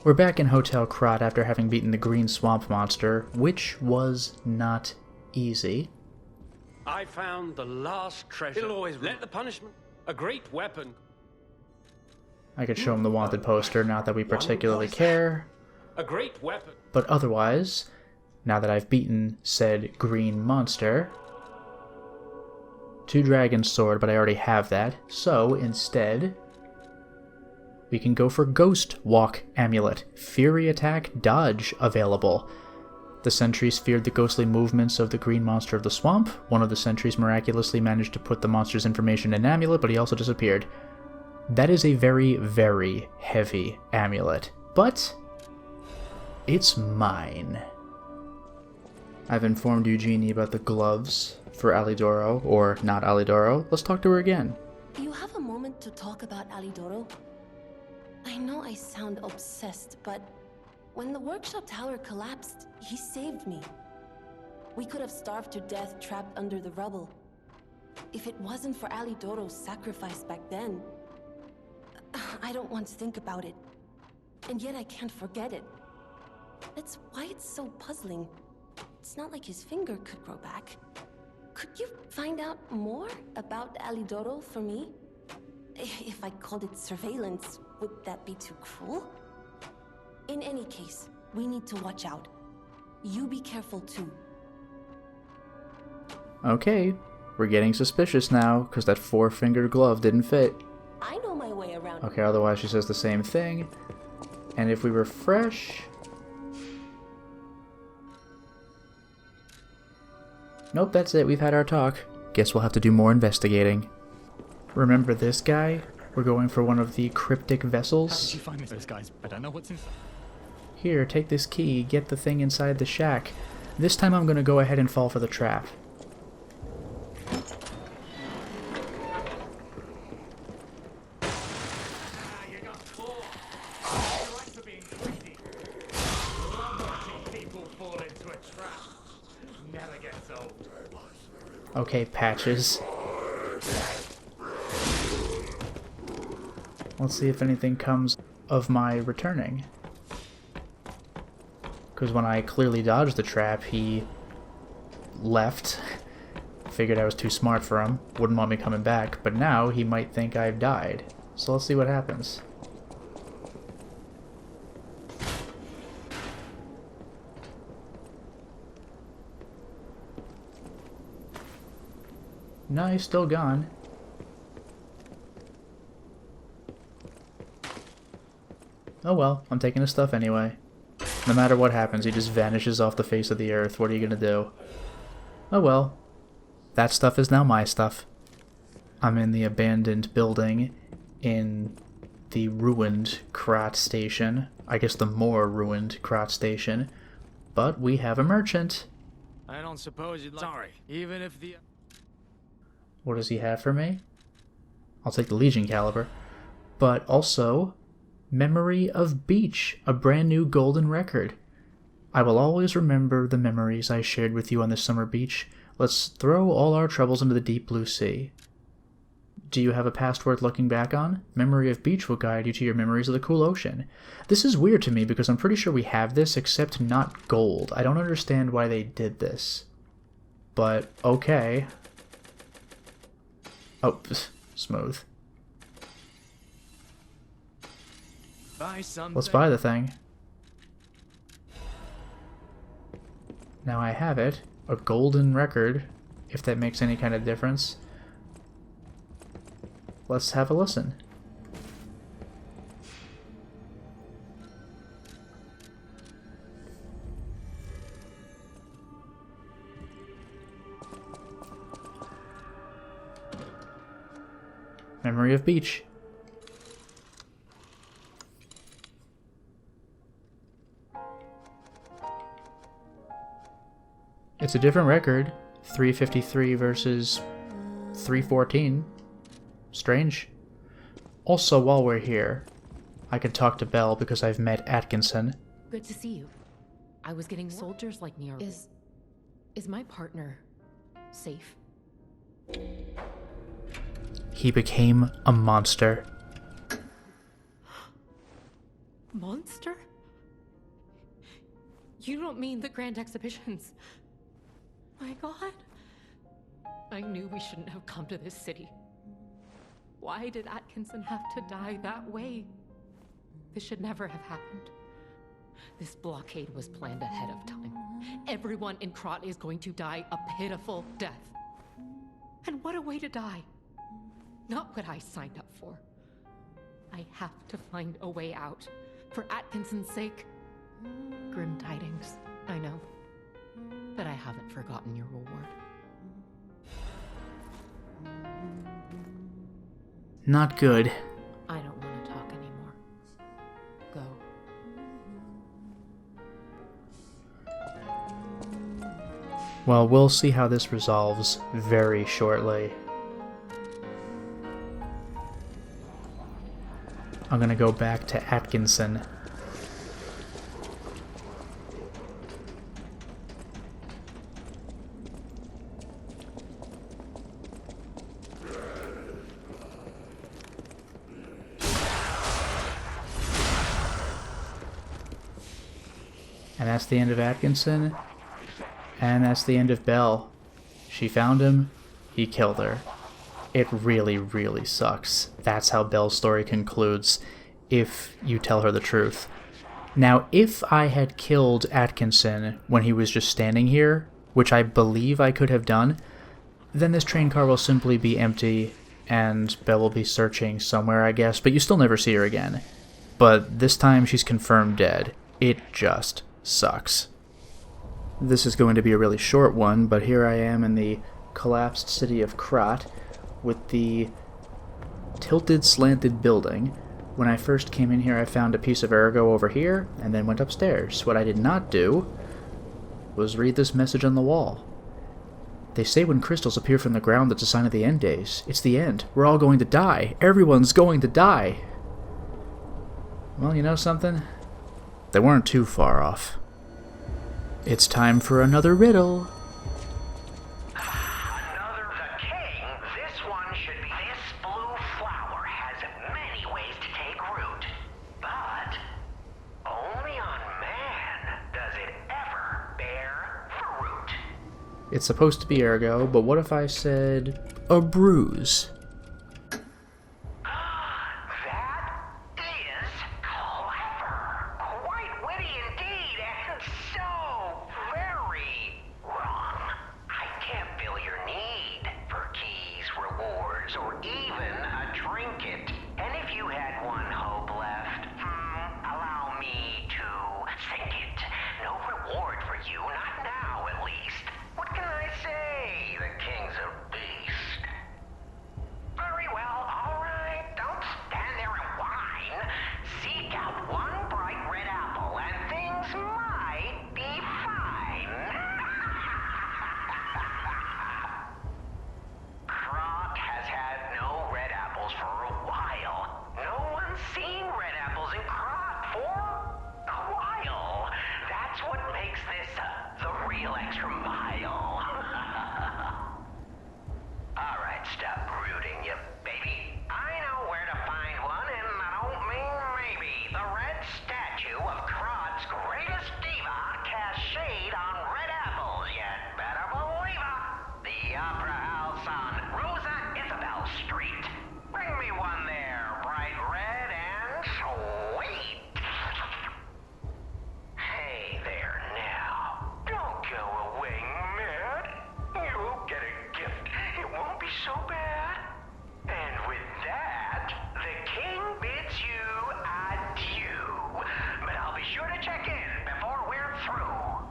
We're back in Hotel Krat after having beaten the green swamp monster, which was not easy. I found the last treasure. It'll always let the punishment. A great weapon. I could show him the wanted poster, not that we particularly care. A great weapon. But otherwise, now that I've beaten said green monster... 2 dragon sword, but I already have that. So, instead... we can go for Ghost Walk Amulet. Fury Attack Dodge available. The sentries feared the ghostly movements of the green monster of the swamp. One of the sentries miraculously managed to put the monster's information in an amulet, but he also disappeared. That is a very, very heavy amulet. But it's mine. I've informed Eugenie about the gloves for Alidoro, or not Alidoro. Let's talk to her again. You have a moment to talk about Alidoro? I know I sound obsessed, but when the workshop tower collapsed, he saved me. We could have starved to death trapped under the rubble. If it wasn't for Alidoro's sacrifice back then, I don't want to think about it. And yet I can't forget it. That's why it's so puzzling. It's not like his finger could grow back. Could you find out more about Alidoro for me? If I called it surveillance, would that be too cruel? In any case, we need to watch out. You be careful too. Okay, we're getting suspicious now, because that 4-fingered glove didn't fit. I know my way around. Okay, otherwise she says the same thing. And if we refresh... nope, that's it. We've had our talk. Guess we'll have to do more investigating. Remember this guy? We're going for one of the cryptic vessels. How did you find those guys? I don't know what's inside. Here, take this key. Get the thing inside the shack. This time I'm going to go ahead and fall for the trap. Okay, Patches. Let's see if anything comes of my returning. Because when I clearly dodged the trap, he left. Figured I was too smart for him. Wouldn't want me coming back. But now he might think I've died. So let's see what happens. No, he's still gone. Oh well, I'm taking his stuff anyway. No matter what happens, he just vanishes off the face of the earth. What are you gonna do? Oh well. That stuff is now my stuff. I'm in the abandoned building in the ruined Krat station. I guess the more ruined Krat station. But we have a merchant. I don't suppose you'd like... Sorry. Even if the... What does he have for me? I'll take the Legion caliber. But also, Memory of Beach, a brand new golden record. I will always remember the memories I shared with you on this summer beach. Let's throw all our troubles into the deep blue sea. Do you have a past worth looking back on? Memory of Beach will guide you to your memories of the cool ocean. This is weird to me because I'm pretty sure we have this, except not gold. I don't understand why they did this. But, okay. Oh, smooth. Let's buy the thing. Now I have it. A golden record, if that makes any kind of difference. Let's have a listen. Memory of Beach. It's a different record. 353 versus 314. Strange. Also, while we're here, I could talk to Belle because I've met Atkinson. Good to see you. I was getting soldiers like me are... Is my partner safe? He became a monster. Monster? You don't mean the grand exhibitions? My God. I knew we shouldn't have come to this city. Why did Atkinson have to die that way? This should never have happened. This blockade was planned ahead of time. Everyone in Krat is going to die a pitiful death. And what a way to die. Not what I signed up for. I have to find a way out. For Atkinson's sake. Grim tidings, I know. But I haven't forgotten your reward. Not good. I don't want to talk anymore. Go. Well, we'll see how this resolves very shortly. I'm gonna go back to Atkinson. And that's the end of Atkinson. And that's the end of Belle. She found him, he killed her. It really, really sucks. That's how Belle's story concludes, if you tell her the truth. Now, if I had killed Atkinson when he was just standing here, which I believe I could have done, then this train car will simply be empty, and Belle will be searching somewhere, I guess, but you still never see her again. But this time she's confirmed dead. It just sucks. This is going to be a really short one, but here I am in the collapsed city of Krat with the tilted, slanted building. When I first came in here, I found a piece of ergo over here, and then went upstairs. What I did not do was read this message on the wall. They say when crystals appear from the ground, that's a sign of the end days. It's the end. We're all going to die. Everyone's going to die. Well, you know something? They weren't too far off. It's time for another riddle. Another the king. This one should be this blue flower has many ways to take root, but only on man does it ever bear fruit. It's supposed to be ergo, but what if I said a bruise? That is clever. Quite witty indeed, and so very wrong. I can't fill your need for keys, rewards, or even a trinket. And if you had one hope left, allow me to sink it. No reward for you, not now at least. What can I say? The king's a beast. Very well, all right. Don't stand there and whine. Seek out one bright red apple, and things might be fine. Krat has had no red apples for a while. No one's seen red apples in Krat for a while. That's what makes this the real extra mile. All right, stop brooding, you baby. I know where to find one, and I don't mean maybe. The red statue of Krat's greatest diva casts shade on red apples, you better believe it. The Opera House on Rosa Isabel Street. Bring me one there, bright red and sweet. Hey there now. Don't go away, Matt. You'll get a gift. It won't be so bad. And with that, the king bids you adieu. But I'll be sure to check in before we're through.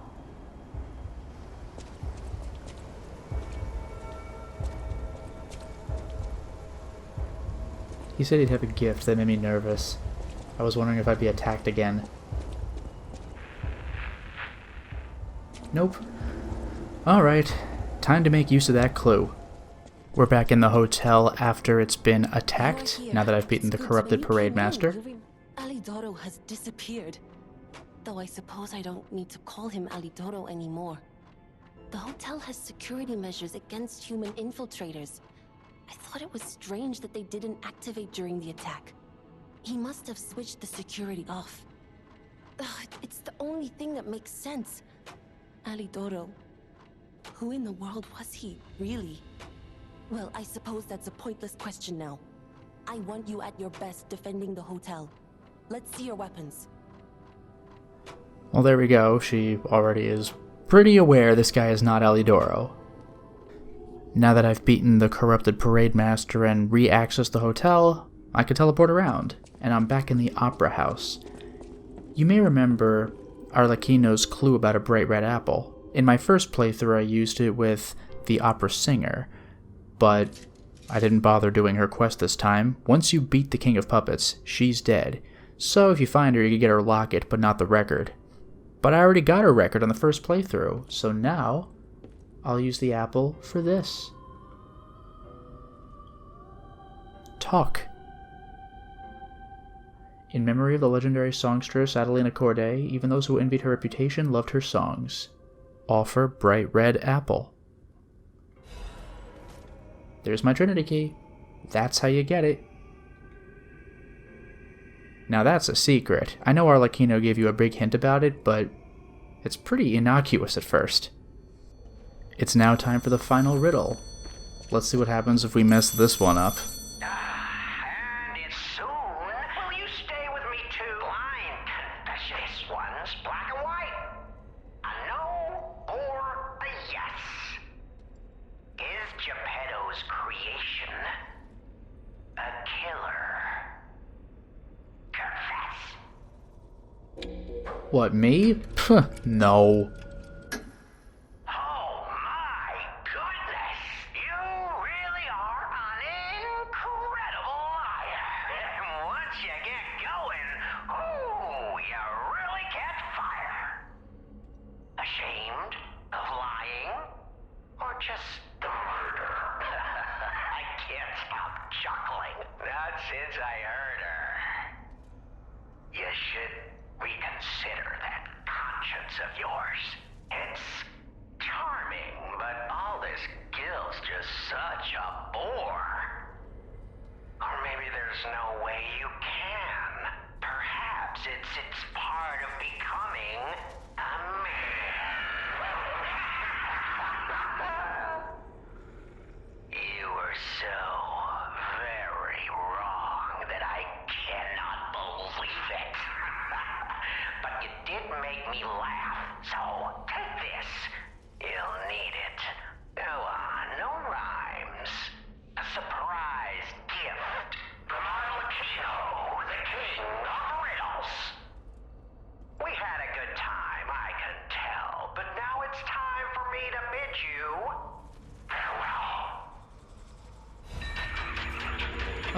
He said he'd have a gift that made me nervous. I was wondering if I'd be attacked again. Nope. Alright, time to make use of that clue. We're back in the hotel after it's been attacked, now that I've beaten the corrupted parade master. Alidoro has disappeared. Though I suppose I don't need to call him Alidoro anymore. The hotel has security measures against human infiltrators. I thought it was strange that they didn't activate during the attack. He must have switched the security off. It's the only thing that makes sense. Alidoro. Who in the world was he, really? Well, I suppose that's a pointless question now. I want you at your best defending the hotel. Let's see your weapons. Well, there we go. She already is pretty aware this guy is not Alidoro. Now that I've beaten the corrupted parade master and re-accessed the hotel, I can teleport around, and I'm back in the opera house. You may remember Arlecchino's clue about a bright red apple. In my first playthrough I used it with the opera singer, but I didn't bother doing her quest this time. Once you beat the King of Puppets, she's dead. So if you find her, you can get her locket, but not the record. But I already got her record on the first playthrough, so now I'll use the apple for this. Talk. In memory of the legendary songstress Adelina Corday, even those who envied her reputation loved her songs. Offer bright red apple. There's my Trinity key. That's how you get it. Now that's a secret. I know Arlecchino gave you a big hint about it, but it's pretty innocuous at first. It's now time for the final riddle. Let's see what happens if we mess this one up. And it's soon. Will you stay with me too? Blind confession. This one's black and white. A no or a yes. Is Geppetto's creation a killer? Confess. What, me? Pff, no. Oh my goodness! You really are an incredible liar. And once you get going, ooh, you really catch fire. Ashamed of lying? Or just the murder? I can't stop chuckling. Not since I heard her. You should reconsider that conscience of yours. It's charming, but all this guilt's just such a bore. Or maybe there's no way you can. Perhaps it's part of becoming a man. You were so very wrong that I cannot believe it. But you did make me laugh, so take this. You'll need it. Go on, no rhymes. A surprise gift from Arlecchino, the king of riddles. We had a good time, I can tell, but now it's time for me to bid you farewell.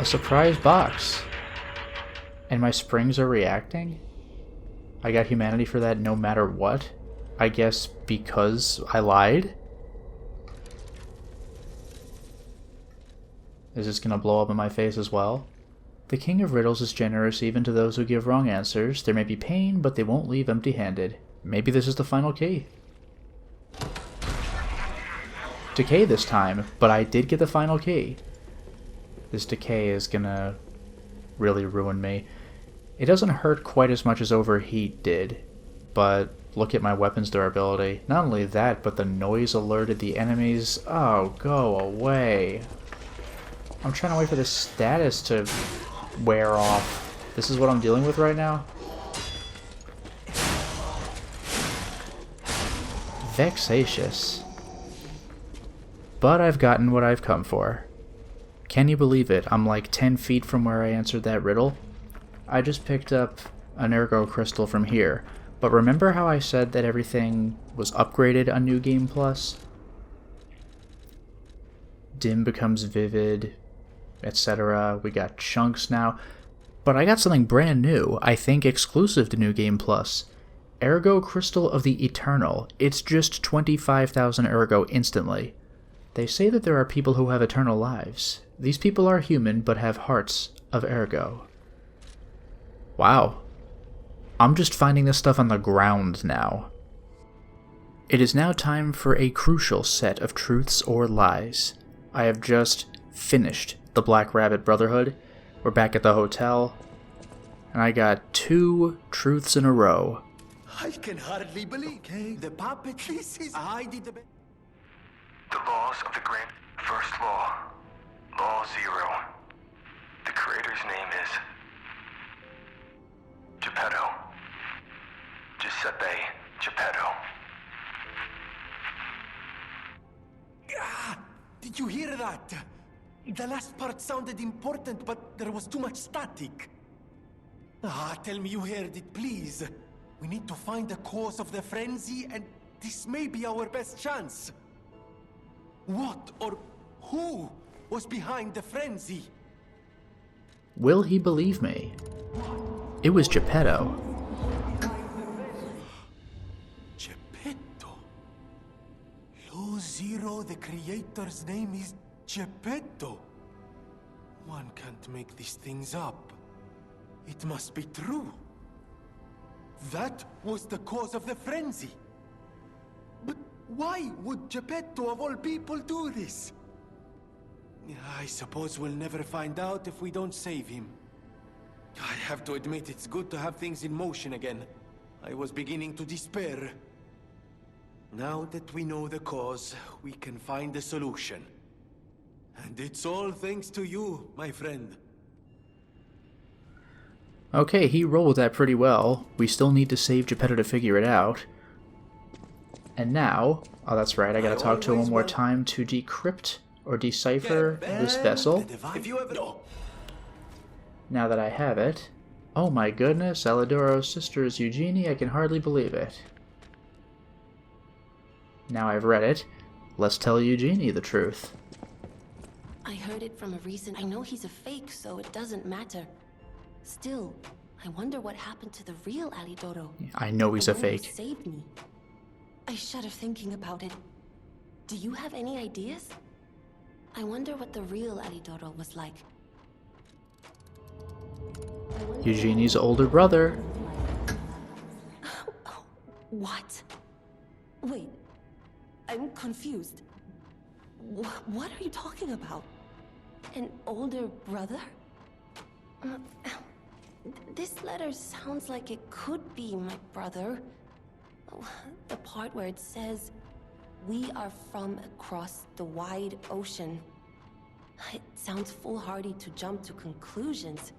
A surprise box. And my springs are reacting? I got humanity for that no matter what? I guess because I lied? Is this gonna blow up in my face as well? The King of Riddles is generous even to those who give wrong answers. There may be pain, but they won't leave empty-handed. Maybe this is the final key. Decay this time, but I did get the final key. This decay is gonna really ruin me. It doesn't hurt quite as much as Overheat did, but look at my weapon's durability. Not only that, but the noise alerted the enemies. Oh, go away. I'm trying to wait for this status to wear off. This is what I'm dealing with right now? Vexatious. But I've gotten what I've come for. Can you believe it? I'm like 10 feet from where I answered that riddle. I just picked up an ergo crystal from here, but remember how I said that everything was upgraded on New Game Plus? Dim becomes vivid, etc. We got chunks now, but I got something brand new, I think exclusive to New Game Plus. Ergo Crystal of the Eternal. It's just 25,000 ergo instantly. They say that there are people who have eternal lives. These people are human, but have hearts of ergo. Wow. I'm just finding this stuff on the ground now. It is now time for a crucial set of truths or lies. I have just finished the Black Rabbit Brotherhood. We're back at the hotel. And I got 2 truths in a row. I can hardly believe. Okay, the puppet, this is... I did the best. The laws of the Grand First Law. Law 0. The creator's name is... Geppetto. Giuseppe Geppetto. Ah, did you hear that? The last part sounded important, but there was too much static. Ah, tell me you heard it, please. We need to find the cause of the frenzy, and this may be our best chance. What or who was behind the frenzy? Will he believe me? It was Geppetto. Geppetto? Law 0, the creator's name is Geppetto. One can't make these things up. It must be true. That was the cause of the frenzy. But why would Geppetto of all people do this? I suppose we'll never find out if we don't save him. I have to admit it's good to have things in motion again. I was beginning to despair. Now that we know the cause, we can find a solution. And it's all thanks to you, my friend. Okay, he rolled with that pretty well. We still need to save Geppetto to figure it out. And now... Oh, that's right, I gotta talk to him one more time to decrypt or decipher this vessel. If you ever... No. Now that I have it... Oh my goodness, Alidoro's sister is Eugenie, I can hardly believe it. Now I've read it, let's tell Eugenie the truth. I heard it from a recent... I know he's a fake, so it doesn't matter. Still, I wonder what happened to the real Alidoro. I know he's a The one who fake. saved me. I shudder thinking about it. Do you have any ideas? I wonder what the real Alidoro was like. Eugenie's older brother. What? Wait, I'm confused. What are you talking about? An older brother? This letter sounds like it could be my brother. The part where it says, "We are from across the wide ocean." It sounds foolhardy to jump to conclusions.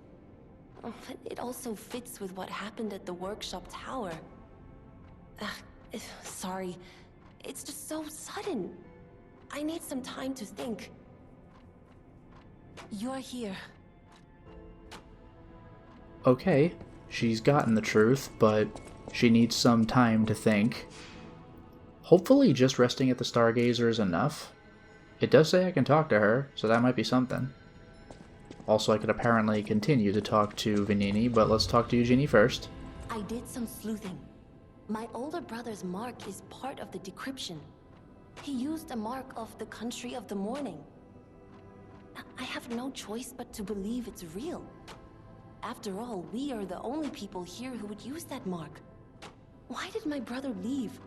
But it also fits with what happened at the workshop tower. Sorry, it's just so sudden. I need some time to think. You're here. Okay, she's gotten the truth, but she needs some time to think. Hopefully just resting at the Stargazer is enough. It does say I can talk to her, so that might be something. Also, I could apparently continue to talk to Vanini, but let's talk to Eugenie first. I did some sleuthing. My older brother's mark is part of the decryption. He used a mark of the country of the morning. I have no choice but to believe it's real. After all, we are the only people here who would use that mark. Why did my brother leave?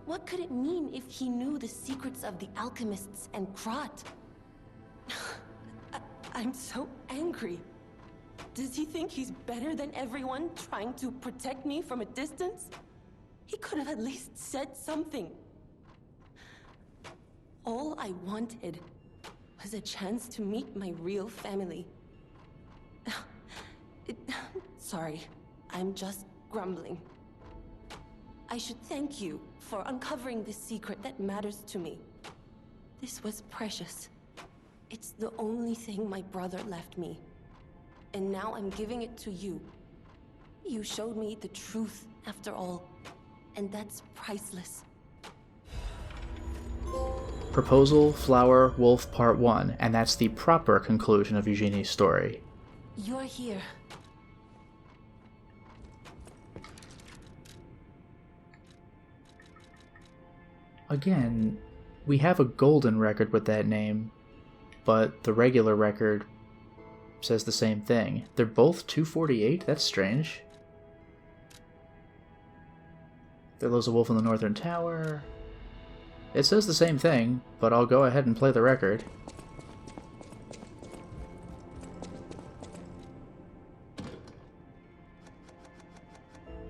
What could it mean if he knew the secrets of the alchemists and Krat? I'm so angry. Does he think he's better than everyone, trying to protect me from a distance? He could have at least said something. All I wanted was a chance to meet my real family. Sorry, I'm just grumbling. I should thank you for uncovering this secret that matters to me. This was precious. It's the only thing my brother left me. And now I'm giving it to you. You showed me the truth, after all. And that's priceless. Proposal, Flower, Wolf, Part 1, and that's the proper conclusion of Eugenie's story. You're here. Again, we have a golden record with that name, but the regular record says the same thing. They're both 248? That's strange. There lives a wolf in the northern tower. It says the same thing, but I'll go ahead and play the record.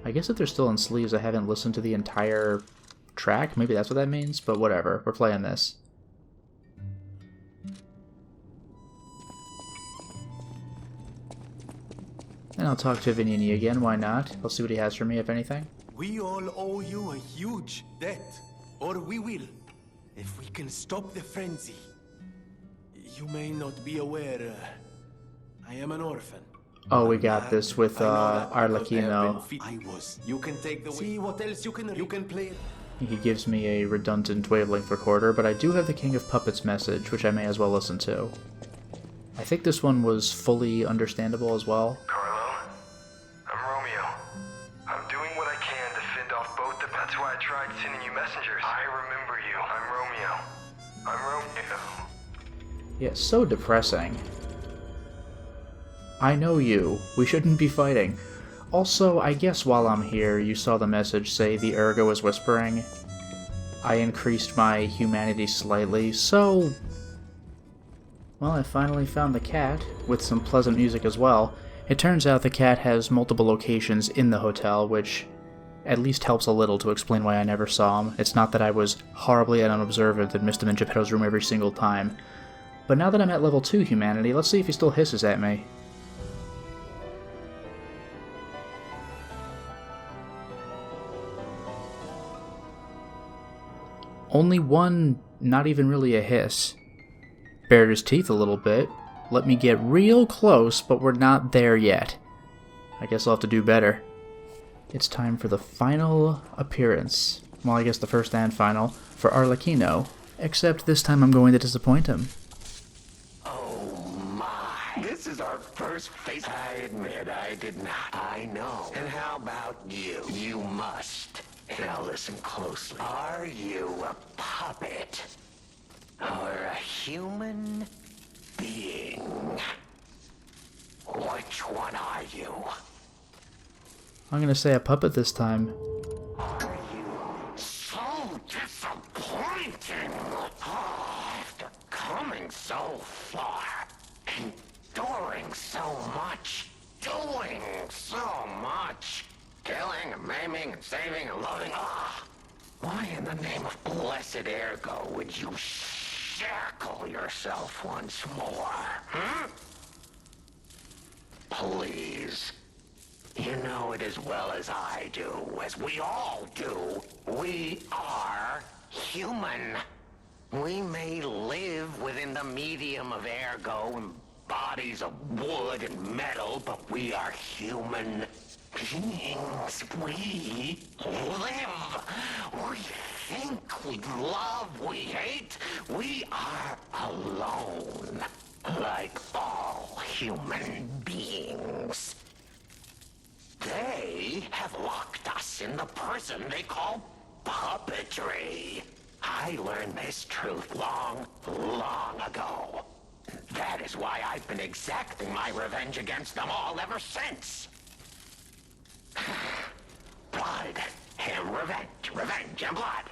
I guess if they're still in sleeves, I haven't listened to the entire track. Maybe that's what that means, but whatever. We're playing this. And I'll talk to Vignini again, why not? I'll see what he has for me, if anything. We all owe you a huge debt, or we will, if we can stop the frenzy. You may not be aware, I am an orphan. Oh, we got this with Arlecchino. I was. You can take the. See what else you can play. He gives me a redundant wavelength recorder, but I do have the King of Puppets message, which I may as well listen to. I think this one was fully understandable as well. Carlo, I'm Romeo. I'm doing what I can to fend off both the... That's why I tried sending you messengers. I remember you. I'm Romeo. Yeah, so depressing. I know you. We shouldn't be fighting. Also, I guess while I'm here, you saw the message say the Ergo is whispering. I increased my humanity slightly, so... Well, I finally found the cat, with some pleasant music as well. It turns out the cat has multiple locations in the hotel, which at least helps a little to explain why I never saw him. It's not that I was horribly unobservant and missed him in Geppetto's room every single time. But now that I'm at level 2 humanity, let's see if he still hisses at me. Only one, not even really a hiss. Bared his teeth a little bit. Let me get real close, but we're not there yet. I guess I'll have to do better. It's time for the final appearance. Well, I guess the first and final for Arlecchino. Except this time I'm going to disappoint him. Oh my. This is our first face. I admit I did not. I know. And how about you? You must. Now listen closely. Are you a puppet? Or a human being? Which one are you? I'm gonna say a puppet this time. Are you so disappointing? After coming so far, enduring so much, doing so much, killing and maiming and saving and loving. Why in the name of blessed Ergo would you shackle yourself once more? Please. You know it as well as I do, as we all do. We are human. We may live within the medium of Ergo and bodies of wood and metal, but we are human beings. We live. We think, we love, we hate. We are alone, like all human beings. They have locked us in the prison they call puppetry. I learned this truth long, long ago. That is why I've been exacting my revenge against them all ever since. Blood and revenge, revenge and blood.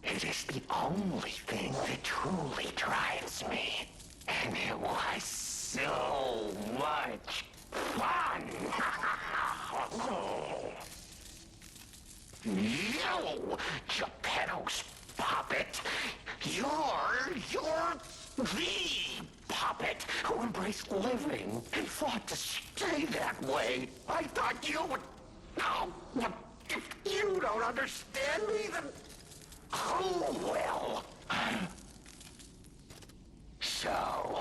It is the only thing that truly drives me. And it was so much fun. You, Geppetto's puppet. You're the puppet who embraced living and fought to stay that way. I thought you would... Oh, if you don't understand me, then... who will? So,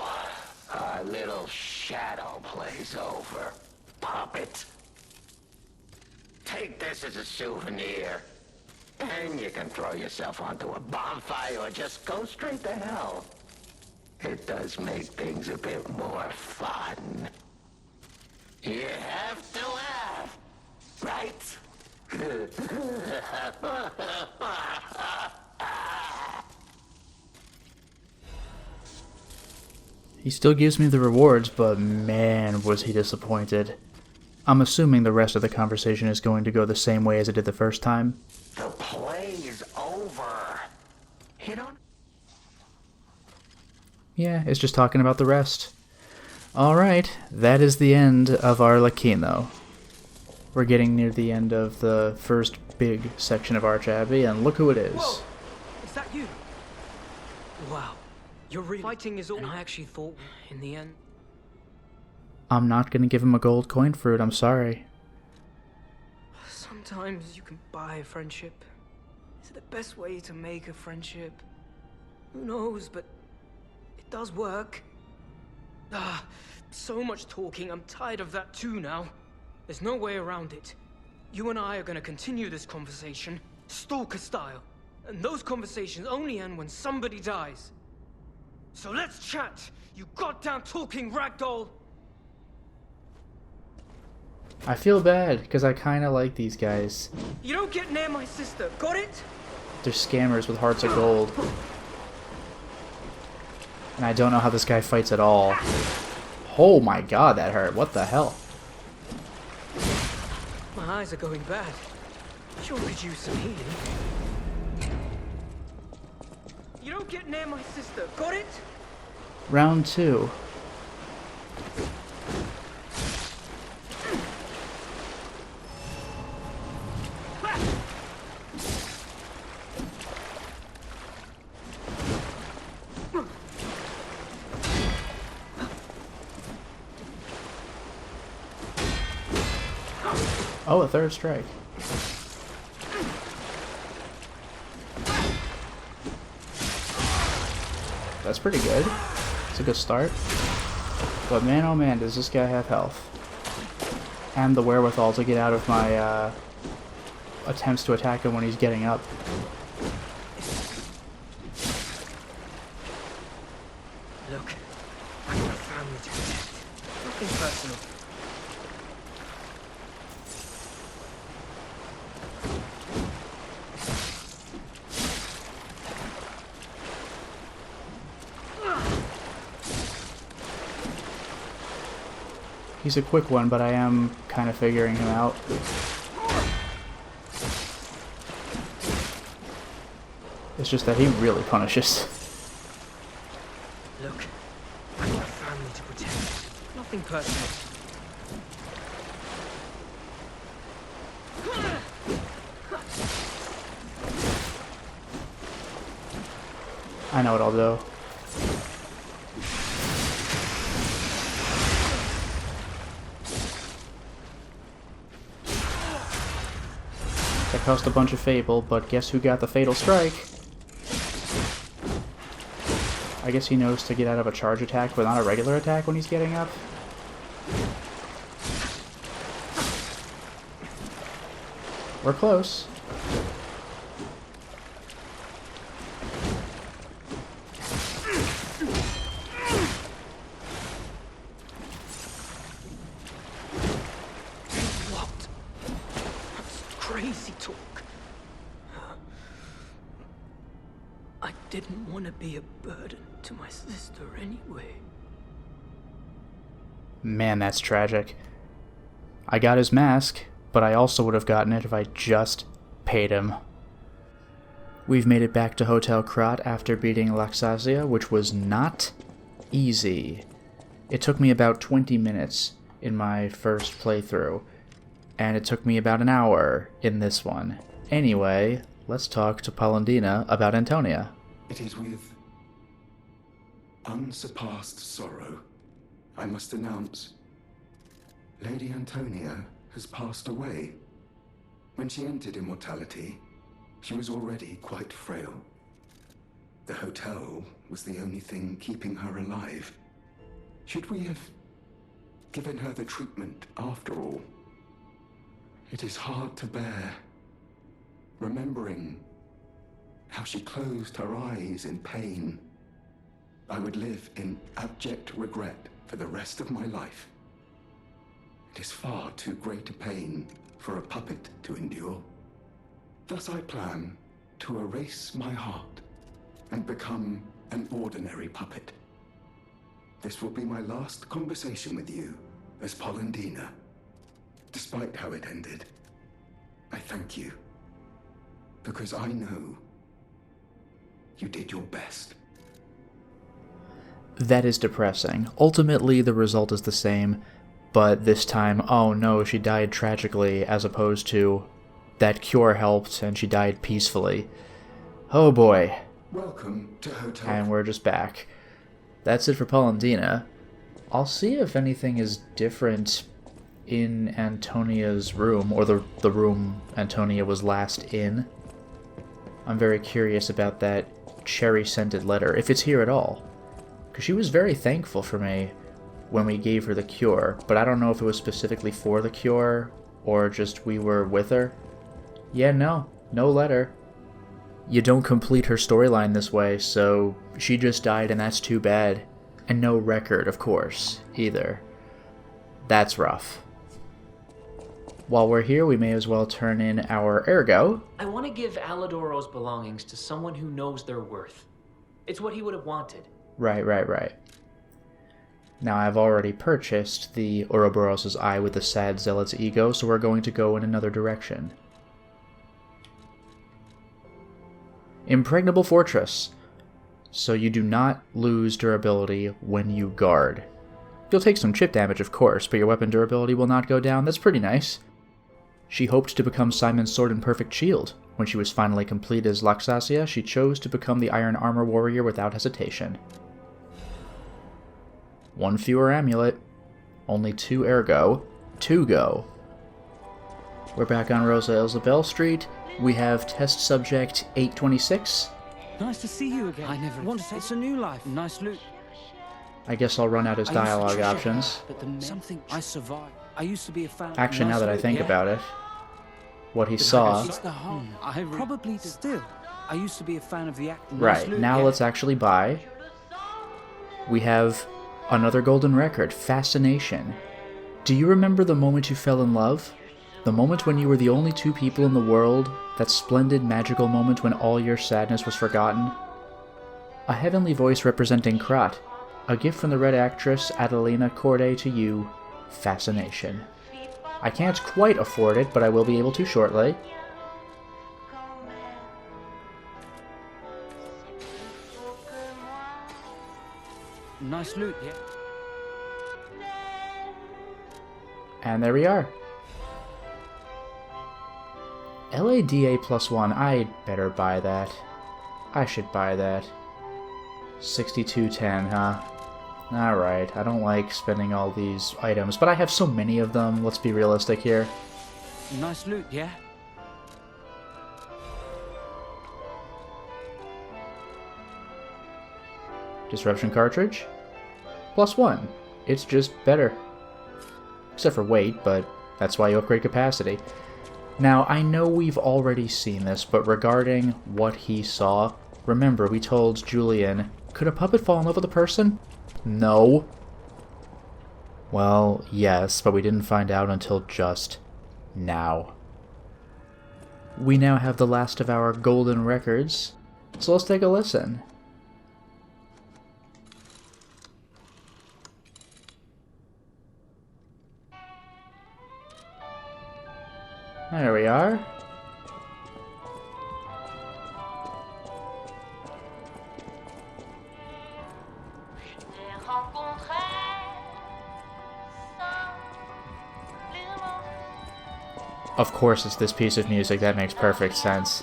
our little shadow plays over, puppet. Take this as a souvenir. And you can throw yourself onto a bonfire or just go straight to hell. It does make things a bit more fun. You have to laugh, right? He still gives me the rewards, but man, was he disappointed. I'm assuming the rest of the conversation is going to go the same way as it did the first time. The play is over. You don't... Yeah, it's just talking about the rest. Alright, that is the end of Arlecchino. We're getting near the end of the first big section of Arch Abbey, and look who it is. Whoa! Is that you? Wow. You're really fighting is all. And I actually thought, in the end. I'm not gonna give him a gold coin for it, I'm sorry. Sometimes you can buy a friendship. Is it the best way to make a friendship? Who knows, but it does work. So much talking. I'm tired of that too now. There's no way around it. You and I are gonna continue this conversation, stalker style. And those conversations only end when somebody dies. So let's chat, you goddamn talking ragdoll! I feel bad, because I kinda like these guys. You don't get near my sister, got it? They're scammers with hearts of gold. And I don't know how this guy fights at all. Oh my god, that hurt. What the hell? My eyes are going bad. Sure could use some healing. You don't get near my sister, got it? Round 2. Oh, a third strike. That's pretty good. It's a good start. But man, oh man, does this guy have health. And the wherewithal to get out of my attempts to attack him when he's getting up. Look, I got a family to protect. Nothing personal. He's a quick one, but I am kind of figuring him out. It's just that he really punishes. Look, I got a family to protect. Nothing personal. I know what I'll do. That cost a bunch of Fable, but guess who got the Fatal Strike? I guess he knows to get out of a charge attack, but not a regular attack when he's getting up. We're close. What? That's crazy talk. I didn't want to be a burden to my sister anyway. Man, that's tragic. I got his mask, but I also would have gotten it if I just paid him. We've made it back to Hotel Krat after beating Laxasia, which was not easy. It took me about 20 minutes in my first playthrough, and it took me about an hour in this one. Anyway, let's talk to Polendina about Antonia. It is with unsurpassed sorrow I must announce Lady Antonia has passed away. When she entered immortality, she was already quite frail. The hotel was the only thing keeping her alive. Should we have given her the treatment after all? It is hard to bear, remembering how she closed her eyes in pain. I would live in abject regret for the rest of my life. It is far too great a pain for a puppet to endure. Thus I plan to erase my heart and become an ordinary puppet. This will be my last conversation with you as Polendina. Despite how it ended, I thank you, because I know you did your best. That is depressing. Ultimately, the result is the same. But this time, oh no, she died tragically, as opposed to that cure helped and she died peacefully. Oh boy. Welcome to Hotel. And we're just back. That's it for Polendina. I'll see if anything is different in Antonia's room, or the room Antonia was last in. I'm very curious about that cherry-scented letter, if it's here at all. Because she was very thankful for me when we gave her the cure, but I don't know if it was specifically for the cure, or just we were with her. Yeah, no letter. You don't complete her storyline this way, so she just died and that's too bad. And no record, of course, either. That's rough. While we're here, we may as well turn in our ergo. I want to give Alidoro's belongings to someone who knows their worth. It's what he would have wanted. Right. Now, I've already purchased the Ouroboros' eye with the sad zealot's ego, so we're going to go in another direction. Impregnable Fortress. So you do not lose durability when you guard. You'll take some chip damage, of course, but your weapon durability will not go down. That's pretty nice. She hoped to become Simon's sword and perfect shield. When she was finally complete as Laxasia, she chose to become the Iron Armor Warrior without hesitation. 1 fewer amulet. Only 2 ergo. 2 go. We're back on Rosa Isabel Street. We have test subject 826. Nice to see you again. I never wanted. It's a new life. Nice loot. I guess I'll run out his dialogue options. But something I survived. I used to be a fan. Actually, now that I think about it, what he saw. It's the heart. Probably still. I used to be a fan of the act. Right, now let's actually buy. We have another golden record, Fascination. Do you remember the moment you fell in love? The moment when you were the only 2 people in the world? That splendid, magical moment when all your sadness was forgotten? A heavenly voice representing Krat. A gift from the red actress Adelina Corday to you, Fascination. I can't quite afford it, but I will be able to shortly. Nice loot, yeah. And there we are. LADA +1, I'd better buy that. I should buy that. 6210, huh? Alright, I don't like spending all these items, but I have so many of them, let's be realistic here. Nice loot, yeah? Disruption cartridge? +1. It's just better. Except for weight, but that's why you upgrade capacity. Now, I know we've already seen this, but regarding what he saw, remember we told Julian, could a puppet fall in love with a person? No. Well, yes, but we didn't find out until just now. We now have the last of our golden records, so let's take a listen. There we are. Of course it's this piece of music, that makes perfect sense.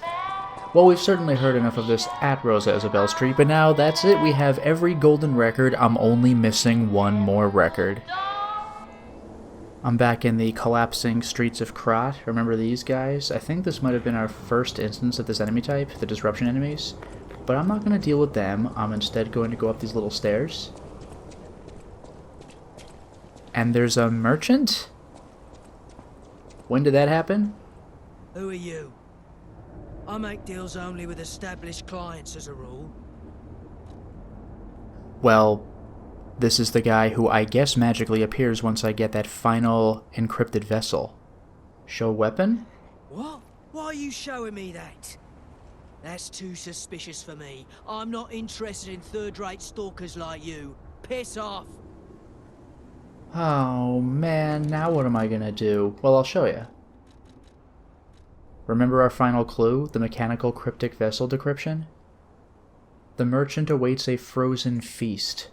Well, we've certainly heard enough of this at Rosa Isabel Street, but now that's it, we have every golden record, I'm only missing one more record. I'm back in the collapsing streets of Krat, remember these guys? I think this might have been our first instance of this enemy type, the disruption enemies, but I'm not going to deal with them, I'm instead going to go up these little stairs. And there's a merchant? When did that happen? Who are you? I make deals only with established clients as a rule. Well, this is the guy who I guess magically appears once I get that final encrypted vessel. Show weapon? What? Why are you showing me that? That's too suspicious for me. I'm not interested in third-rate stalkers like you. Piss off! Oh man, now what am I gonna do? Well, I'll show you. Remember our final clue, the mechanical cryptic vessel decryption? The merchant awaits a frozen feast.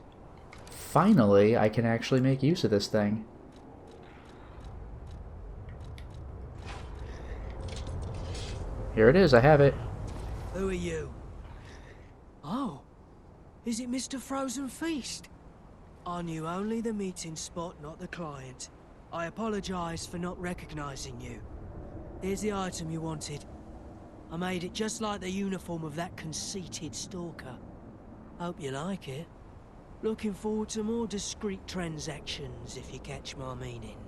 Finally, I can actually make use of this thing. Here it is, I have it. Who are you? Oh, is it Mr. Frozen Feast? I knew only the meeting spot, not the client. I apologize for not recognizing you. Here's the item you wanted. I made it just like the uniform of that conceited stalker. Hope you like it. Looking forward to more discreet transactions, if you catch my meaning.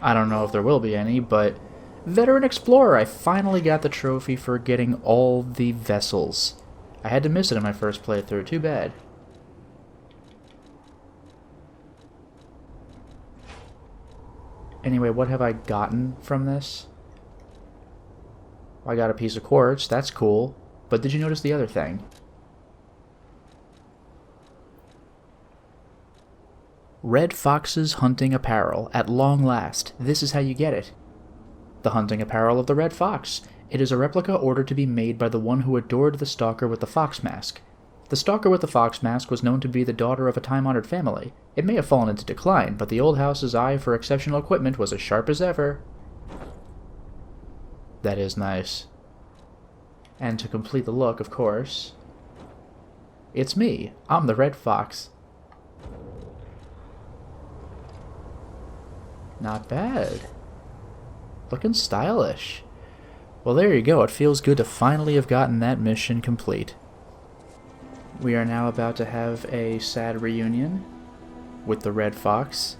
I don't know if there will be any, but... Veteran Explorer, I finally got the trophy for getting all the vessels. I had to miss it in my first playthrough, too bad. Anyway, what have I gotten from this? Well, I got a piece of quartz, that's cool. But did you notice the other thing? Red Fox's Hunting Apparel, at long last. This is how you get it. The hunting apparel of the Red Fox. It is a replica ordered to be made by the one who adored the stalker with the fox mask. The stalker with the fox mask was known to be the daughter of a time-honored family. It may have fallen into decline, but the old house's eye for exceptional equipment was as sharp as ever. That is nice. And to complete the look, of course, it's me. I'm the Red Fox. Not bad. Looking stylish. Well, there you go. It feels good to finally have gotten that mission complete. We are now about to have a sad reunion with the Red Fox,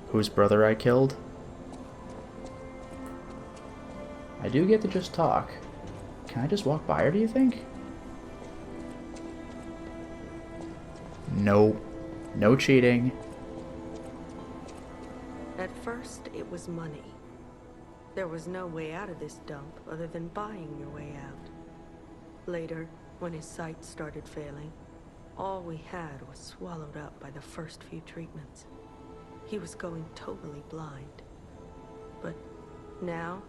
whose brother I killed. I do get to just talk. Can I just walk by her, do you think? No. No cheating. At first, it was money. There was no way out of this dump other than buying your way out. Later, when his sight started failing, all we had was swallowed up by the first few treatments. He was going totally blind. But now,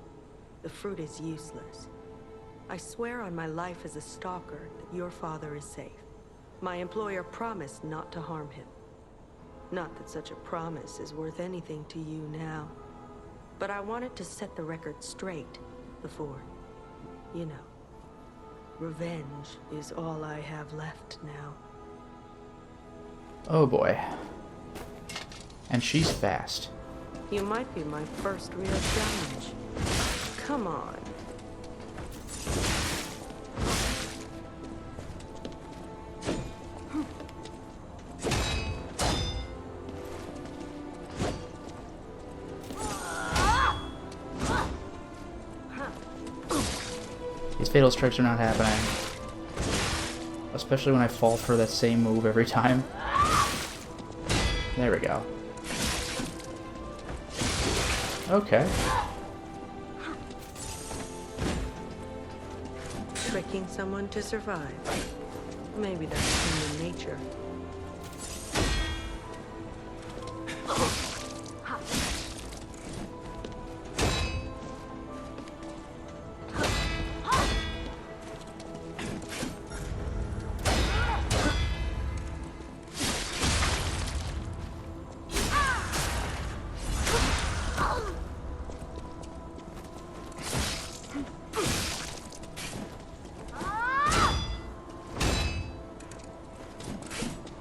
the fruit is useless. I swear on my life as a stalker that your father is safe. My employer promised not to harm him. Not that such a promise is worth anything to you now. But I wanted to set the record straight before, you know. Revenge is all I have left now. Oh boy. And she's fast. You might be my first real challenge. Come on. These fatal strikes are not happening. Especially when I fall for that same move every time. There we go. Okay. Tricking someone to survive. Maybe that's human nature.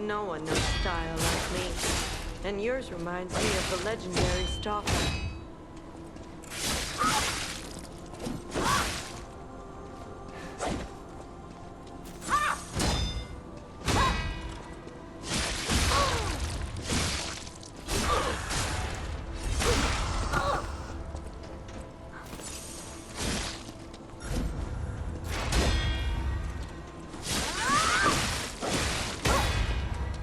No one knows style like me. And yours reminds me of the legendary Stalker.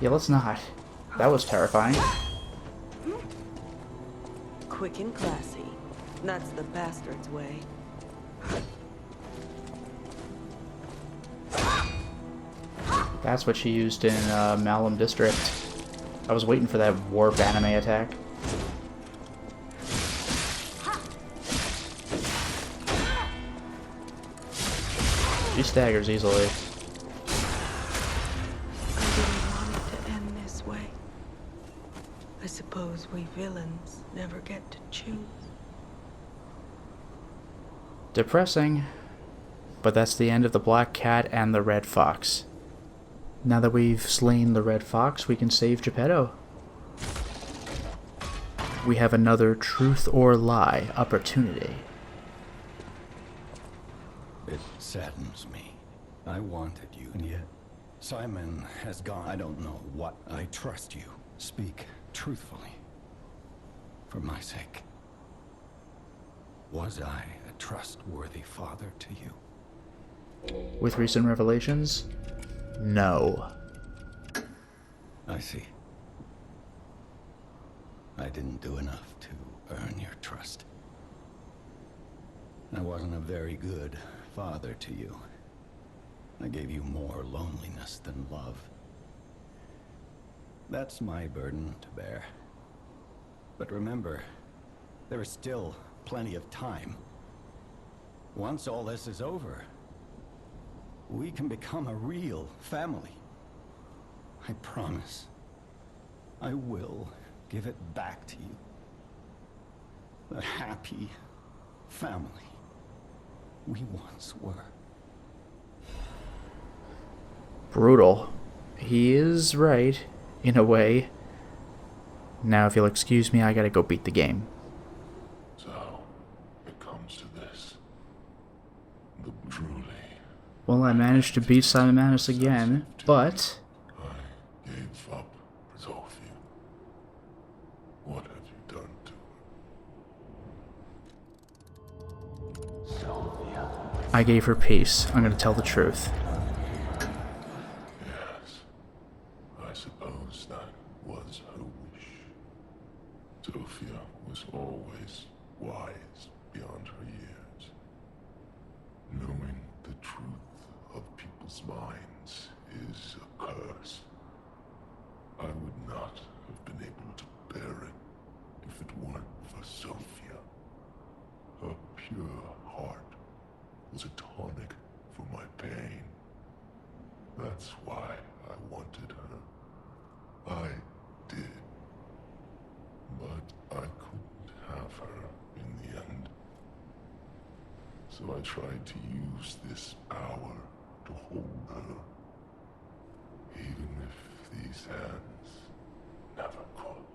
Yeah, let's not. That was terrifying. Quick and classy. That's the bastard's way. That's what she used in Malum District. I was waiting for that warp anime attack. She staggers easily. I suppose we villains never get to choose. Depressing. But that's the end of the Black Cat and the Red Fox. Now that we've slain the Red Fox, we can save Geppetto. We have another truth or lie opportunity. It saddens me. I wanted you, and yet Simon has gone. I don't know what. I trust you. Speak truthfully. For my sake. Was I a trustworthy father to you? With recent revelations, no. I see. I didn't do enough to earn your trust. I wasn't a very good father to you. I gave you more loneliness than love. That's my burden to bear. But remember, there is still plenty of time. Once all this is over, we can become a real family. I promise. I will give it back to you. The happy family we once were. Brutal. He is right, in a way. Now, if you'll excuse me, I gotta go beat the game. So, it comes to this. The truly. Well, I managed to beat Simon Manus again, but I gave up Sophia. What have you done to her? Sophia. I gave her peace. I'm gonna tell the truth. Yes. I suppose that was her wish. Sophia was always wise beyond her years. Knowing the truth of people's minds is a curse. I would not have been able to bear it if it weren't for Sophia. Her pure heart was a tonic for my pain. That's why I wanted her. I did. But I couldn't have her in the end. So I tried to use this power to hold her. Even if these hands never could.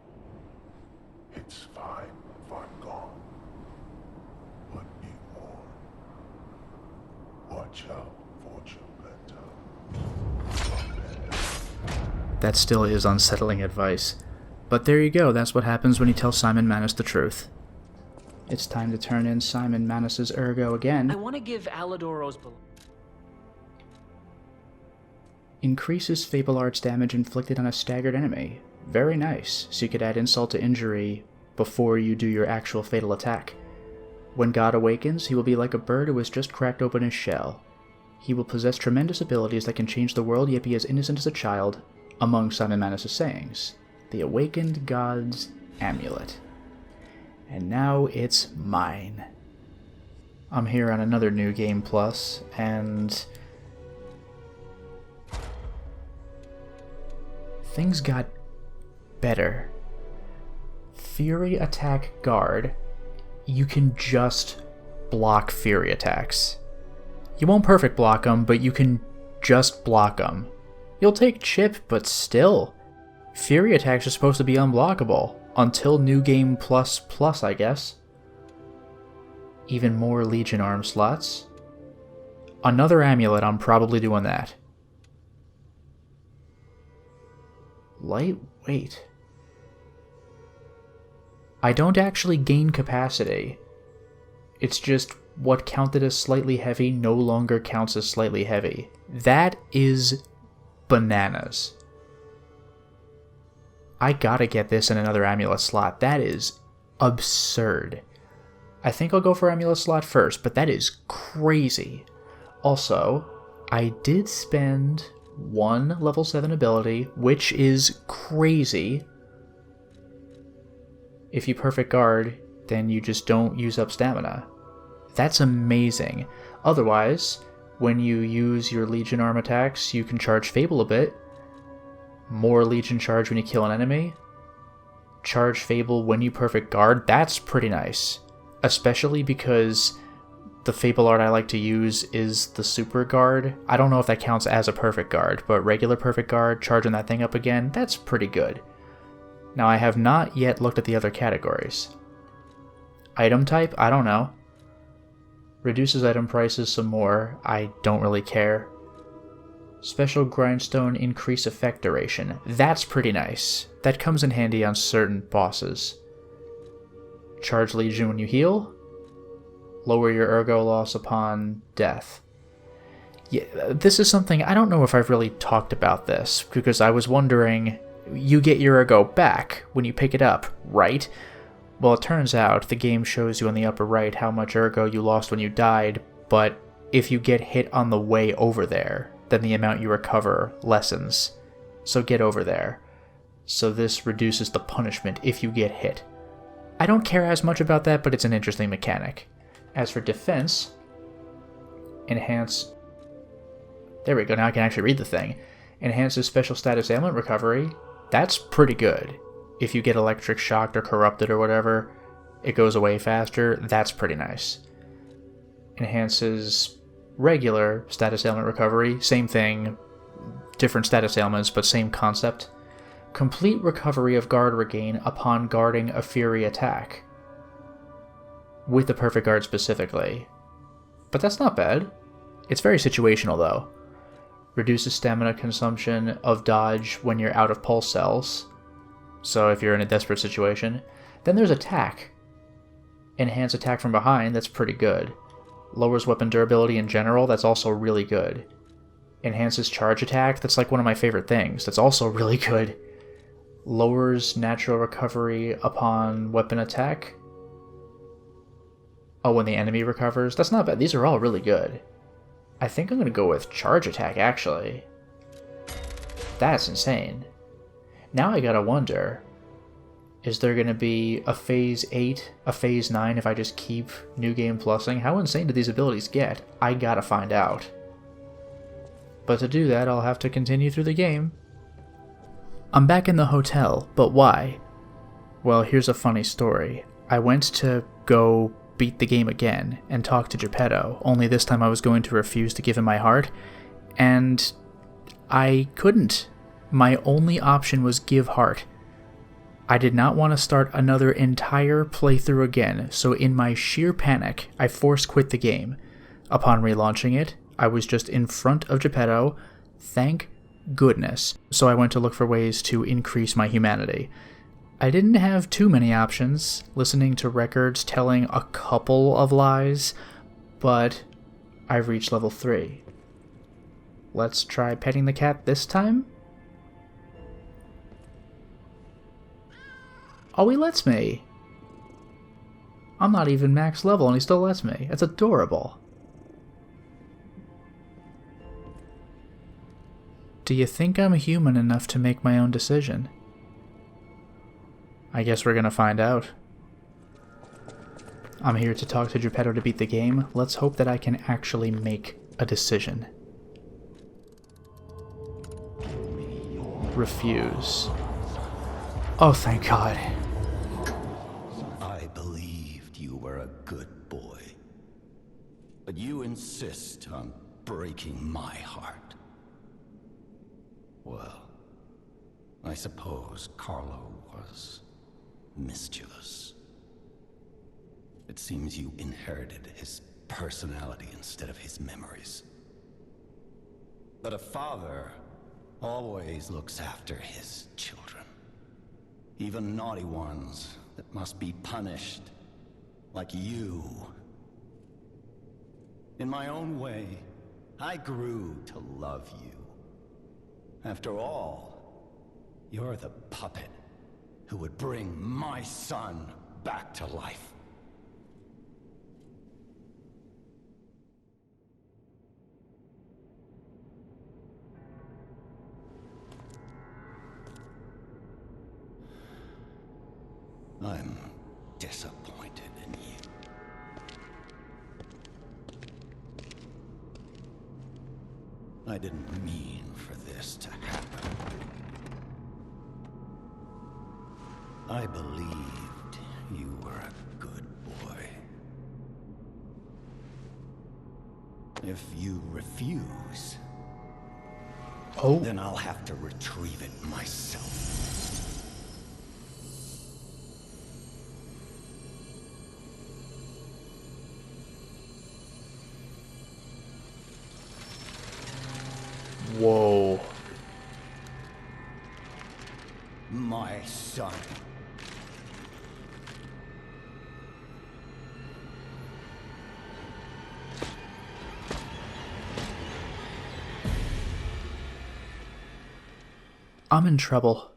It's fine if I'm gone. But be warned. Watch out for Geppetto. That still is unsettling advice. But there you go, that's what happens when you tell Simon Manus the truth. It's time to turn in Simon Manus's Ergo again. I want to give Alidoro's... Increases Fable Art's damage inflicted on a staggered enemy. Very nice, so you could add insult to injury before you do your actual fatal attack. When God awakens, he will be like a bird who has just cracked open his shell. He will possess tremendous abilities that can change the world, yet be as innocent as a child, among Simon Manus' sayings. The Awakened God's Amulet. And now it's mine. I'm here on another New Game Plus, and things got better. Fury Attack Guard. You can just block Fury attacks. You won't perfect block them, but you can just block them. You'll take chip, but still. Fury attacks are supposed to be unblockable. Until New Game Plus, I guess. Even more Legion arm slots. Another amulet, I'm probably doing that. Lightweight. I don't actually gain capacity. It's just what counted as slightly heavy no longer counts as slightly heavy. That is bananas. I gotta get this in another amulet slot. That is absurd. I think I'll go for amulet slot first, but that is crazy. Also, I did spend one level 7 ability, which is crazy. If you perfect guard, then you just don't use up stamina. That's amazing. Otherwise, when you use your Legion arm attacks, you can charge Fable a bit. More Legion charge when you kill an enemy. Charge Fable when you perfect guard. That's pretty nice. Especially because the Fable art I like to use is the Super Guard. I don't know if that counts as a Perfect Guard, but regular Perfect Guard, charging that thing up again, that's pretty good. Now, I have not yet looked at the other categories. Item type? I don't know. Reduces item prices some more. I don't really care. Special Grindstone increase effect duration. That's pretty nice. That comes in handy on certain bosses. Charge Legion when you heal. Lower your ergo loss upon death. Yeah, this is something, I don't know if I've really talked about this, because I was wondering, you get your ergo back when you pick it up, right? Well, it turns out the game shows you on the upper right how much ergo you lost when you died, but if you get hit on the way over there, then the amount you recover lessens. So get over there. So this reduces the punishment if you get hit. I don't care as much about that, but it's an interesting mechanic. As for defense, enhance... There we go, now I can actually read the thing. Enhances special status ailment recovery. That's pretty good. If you get electric shocked or corrupted or whatever, it goes away faster. That's pretty nice. Enhances regular status ailment recovery. Same thing, different status ailments, but same concept. Complete recovery of guard regain upon guarding a Fury attack. With the Perfect Guard specifically. But that's not bad. It's very situational though. Reduces stamina consumption of dodge when you're out of pulse cells. So if you're in a desperate situation. Then there's attack. Enhance attack from behind, that's pretty good. Lowers weapon durability in general, that's also really good. Enhances charge attack, that's like one of my favorite things. That's also really good. Lowers natural recovery upon weapon attack. Oh, when the enemy recovers? That's not bad. These are all really good. I think I'm going to go with charge attack, actually. That's insane. Now I gotta wonder, is there going to be a Phase 8, a Phase 9 if I just keep New Game Plusing? How insane do these abilities get? I gotta find out. But to do that, I'll have to continue through the game. I'm back in the hotel, but why? Well, here's a funny story. I went to go beat the game again and talk to Geppetto, only this time I was going to refuse to give him my heart, and I couldn't. My only option was give heart. I did not want to start another entire playthrough again, so in my sheer panic, I force quit the game. Upon relaunching it, I was just in front of Geppetto, thank goodness, so I went to look for ways to increase my humanity. I didn't have too many options, listening to records telling a couple of lies, but I've reached level 3. Let's try petting the cat this time? Oh, he lets me! I'm not even max level and he still lets me. That's adorable. Do you think I'm human enough to make my own decision? I guess we're gonna find out. I'm here to talk to Geppetto to beat the game. Let's hope that I can actually make a decision. Refuse. Oh, thank God. I believed you were a good boy. But you insist on breaking my heart. Well, I suppose Carlo was mischievous. It seems you inherited his personality instead of his memories. But a father always looks after his children. Even naughty ones that must be punished, like you. In my own way, I grew to love you. After all, you're the puppet who would bring my son back to life. I'm disappointed in you. I didn't mean for this to happen. I believed you were a good boy. If you refuse, then I'll have to retrieve it myself. Whoa. My son. I'm in trouble.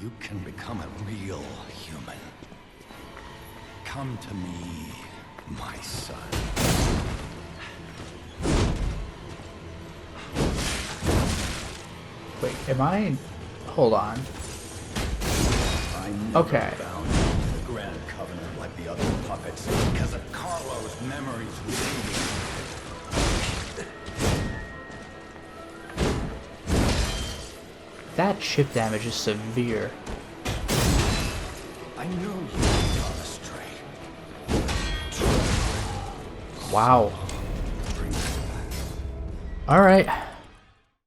You can become a real human. Come to me, my son. Wait, am I... Hold on. I never Okay. found the Grand Covenant like the other puppets because of Carlo's memories receding. That chip damage is severe. I know you've gone astray. Wow. Alright.